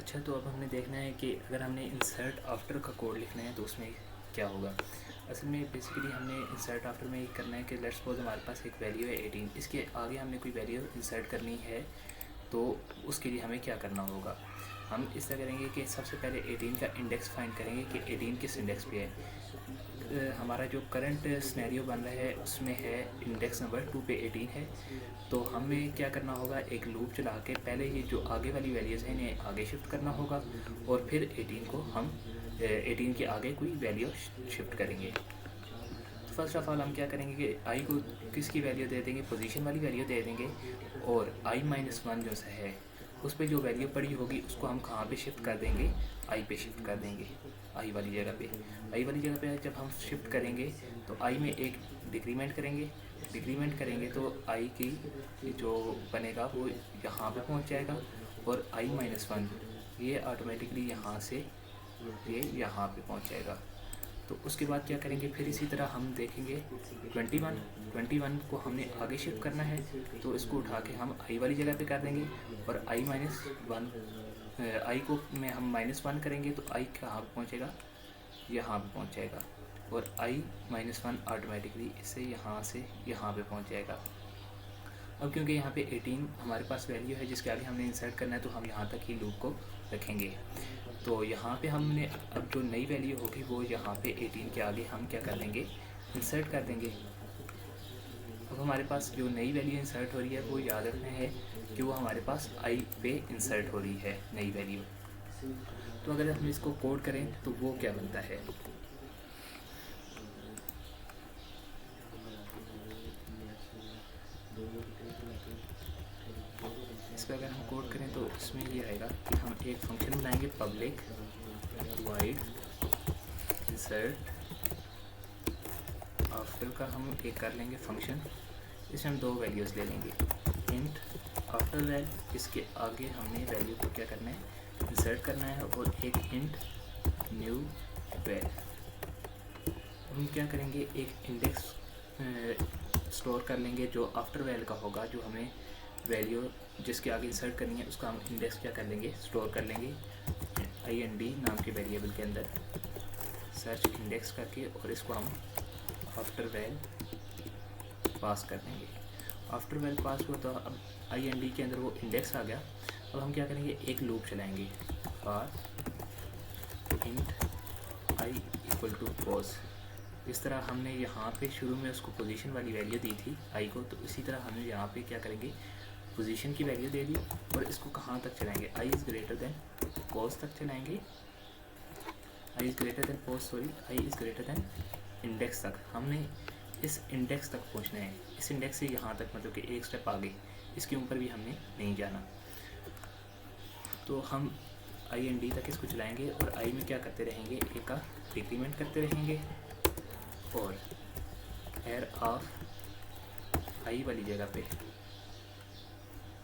अच्छा, तो अब हमने देखना है कि अगर हमने इंसर्ट आफ्टर का कोड लिखना है तो उसमें क्या होगा। असल में बेसिकली हमने इंसर्ट आफ्टर में ये करना है कि लेट्स सपोज हमारे पास एक वैल्यू है 18, इसके आगे हमने कोई वैल्यू इंसर्ट करनी है तो उसके लिए हमें क्या करना होगा। हम इस तरह करेंगे कि सबसे पहले 18 का इंडेक्स फाइंड करेंगे कि 18 किस इंडेक्स पे है। हमारा जो करंट सिनेरियो बन रहा है उसमें है इंडेक्स नंबर 2 पे 18 है। तो हमें क्या करना होगा, एक लूप चला के पहले ये जो आगे वाली वैल्यूज़ हैं इन्हें आगे शिफ्ट करना होगा और फिर 18 को हम 18 के आगे कोई वैल्यू शिफ्ट करेंगे। तो फर्स्ट ऑफ ऑल हम क्या करेंगे कि आई को किसकी वैल्यू दे देंगे, पोजीशन वाली वैल्यू दे देंगे, और i-1 जो सा है उस पर जो वैल्यू पड़ी होगी उसको हम कहाँ पे शिफ्ट कर देंगे, आई पे शिफ्ट कर देंगे। आई वाली जगह पे, आई वाली जगह पे जब हम शिफ्ट करेंगे तो आई में एक डिक्रीमेंट करेंगे तो आई की जो बनेगा वो यहाँ पे पहुँच जाएगा, और i-1 ये ऑटोमेटिकली यहाँ से ये यहाँ पे पहुँच जाएगा। तो उसके बाद क्या करेंगे, फिर इसी तरह हम देखेंगे 21 को हमने आगे शिफ्ट करना है तो इसको उठा के हम आई वाली जगह पे कर देंगे, और i-1 आई को में हम -1 करेंगे तो आई कहाँ पे पहुँचेगा, यहाँ पे पहुँच जाएगा, और i-1 ऑटोमेटिकली इससे यहाँ से यहाँ पे पहुँच जाएगा। अब क्योंकि यहाँ पे 18 हमारे पास वैल्यू है जिसके आगे हमने इंसर्ट करना है तो हम यहाँ तक ही लूप को रखेंगे। तो यहाँ पे हमने अब जो नई वैल्यू होगी वो यहाँ पे 18 के आगे हम क्या कर देंगे, इंसर्ट कर देंगे। अब हमारे पास जो नई वैल्यू इंसर्ट हो रही है वो याद रखना है कि वो हमारे पास आई पे इंसर्ट हो रही है नई वैल्यू। तो अगर हम इसको कोड करें तो वो क्या बनता है, इसका अगर हम कोड करें तो इसमें ये आएगा कि हम एक फंक्शन बनाएंगे पब्लिक वाइड इंसर्ट आफ्टर का हम एक कर लेंगे फंक्शन। इसमें हम दो वैल्यूज़ ले लेंगे, इंट आफ्टर वैल, इसके आगे हमने वैल्यू को क्या करना है, इंसर्ट करना है, और एक इंट न्यू वैल। हम क्या करेंगे, एक इंडेक्स स्टोर कर लेंगे जो आफ्टर वैल का होगा, जो हमें वैल्यू जिसके आगे इंसर्ट करनी है उसका हम इंडेक्स क्या कर लेंगे, स्टोर कर लेंगे ind नाम के वेरिएबल के अंदर सर्च इंडेक्स करके, और इसको हम आफ्टर वैल पास कर देंगे। आफ्टर वैल पास हुआ तो अब ind के अंदर वो इंडेक्स आ गया। अब हम क्या करेंगे, एक लूप चलाएंगे फॉर इंट i = pos। इस तरह हमने यहाँ पे शुरू में उसको पोजीशन वाली वैल्यू दी थी आई को, तो इसी तरह हमें यहाँ पे क्या करेंगे, पोजीशन की वैल्यू दे दी, और इसको कहाँ तक चलाएंगे, i=pos तक चलाएंगे, i=pos इंडेक्स तक। हमने इस इंडेक्स तक पहुँचना है, इस इंडेक्स से यहाँ तक, मतलब कि एक स्टेप आगे, इसके ऊपर भी हमने नहीं जाना। तो हम ind तक इसको चलाएंगे और आई में क्या करते रहेंगे, एक का डिक्रीमेंट करते रहेंगे, और एयर ऑफ आई वाली जगह पे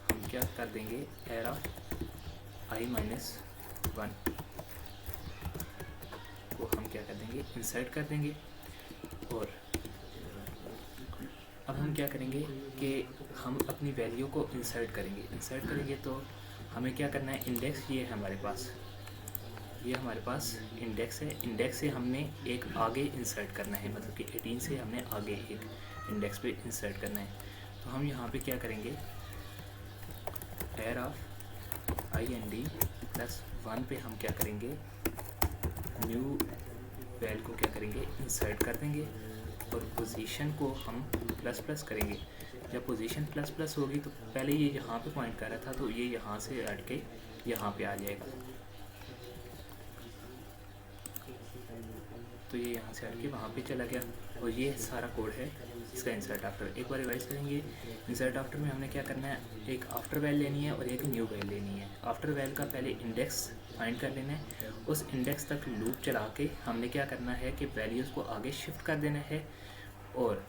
हम क्या कर देंगे, एयर ऑफ i-1 को हम क्या कर देंगे, इंसर्ट कर देंगे। और अब हम क्या करेंगे कि हम अपनी वैल्यू को इंसर्ट करेंगे तो हमें क्या करना है, इंडेक्स ये है हमारे पास, ये हमारे पास इंडेक्स है, इंडेक्स से हमने एक आगे इंसर्ट करना है, मतलब कि 18 से हमने आगे एक इंडेक्स पे इंसर्ट करना है। तो हम यहाँ पे क्या करेंगे, एयर ऑफ ind+1 पे हम क्या करेंगे, न्यू वैल को क्या करेंगे, इंसर्ट कर देंगे, और पोजीशन को हम ++ करेंगे। जब पोजीशन ++ होगी तो पहले ये यहाँ पे पॉइंट कर रहा था तो ये यहाँ से हट के यहाँ पे आ जाएगा, तो ये यहाँ से हट के वहाँ पे चला गया। और ये सारा कोड है इसका इंसर्ट आफ्टर। एक बार रिवाइज करेंगे, इंसर्ट आफ्टर में हमने क्या करना है, एक आफ्टर वैल लेनी है और एक न्यू वैल लेनी है। आफ्टर वैल का पहले इंडेक्स फाइंड कर लेना है, उस इंडेक्स तक लूप चला के हमने क्या करना है कि वैल्यूज़ को आगे शिफ्ट कर देना है, और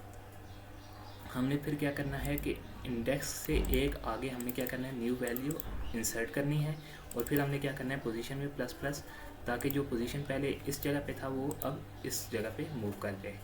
हमने फिर क्या करना है कि इंडेक्स से एक आगे हमने क्या करना है, न्यू वैल्यू इंसर्ट करनी है, और फिर हमने क्या करना है, पोजीशन में ++, ताकि जो पोजीशन पहले इस जगह पे था वो अब इस जगह पे मूव कर जाए।